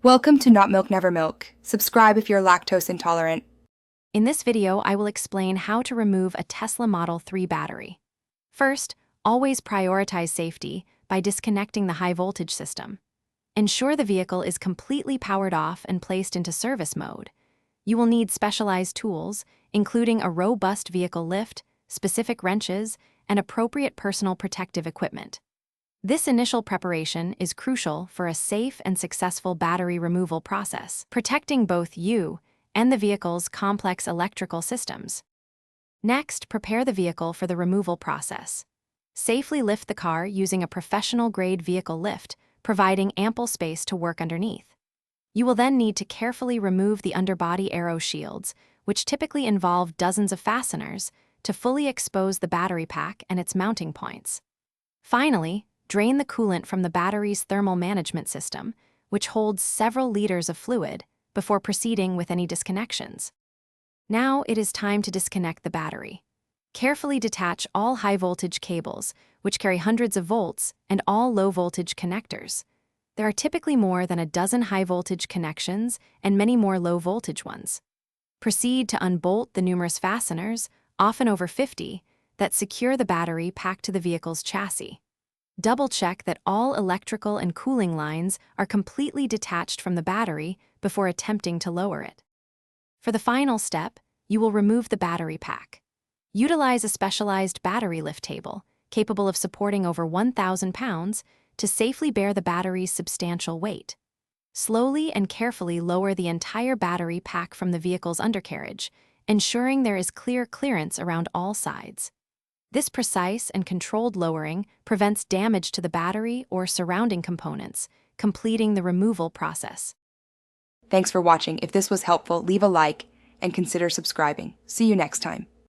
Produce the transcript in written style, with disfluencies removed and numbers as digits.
Welcome to Not Milk Never Milk. Subscribe if you're lactose intolerant. In this video, I will explain how to remove a Tesla Model 3 battery. First, always prioritize safety by disconnecting the high-voltage system. Ensure the vehicle is completely powered off and placed into service mode. You will need specialized tools, including a robust vehicle lift, specific wrenches, and appropriate personal protective equipment. This initial preparation is crucial for a safe and successful battery removal process, protecting both you and the vehicle's complex electrical systems. Next, prepare the vehicle for the removal process. Safely lift the car using a professional-grade vehicle lift, providing ample space to work underneath. You will then need to carefully remove the underbody aero shields, which typically involve dozens of fasteners, to fully expose the battery pack and its mounting points. Finally, drain the coolant from the battery's thermal management system, which holds several liters of fluid, before proceeding with any disconnections. Now it is time to disconnect the battery. Carefully detach all high-voltage cables, which carry hundreds of volts, and all low-voltage connectors. There are typically more than a dozen high-voltage connections and many more low-voltage ones. Proceed to unbolt the numerous fasteners, often over 50, that secure the battery packed to the vehicle's chassis. Double-check that all electrical and cooling lines are completely detached from the battery before attempting to lower it. For the final step, you will remove the battery pack. Utilize a specialized battery lift table, capable of supporting over 1,000 pounds, to safely bear the battery's substantial weight. Slowly and carefully lower the entire battery pack from the vehicle's undercarriage, ensuring there is clear clearance around all sides. This precise and controlled lowering prevents damage to the battery or surrounding components, completing the removal process. Thanks for watching. If this was helpful, leave a like and consider subscribing. See you next time.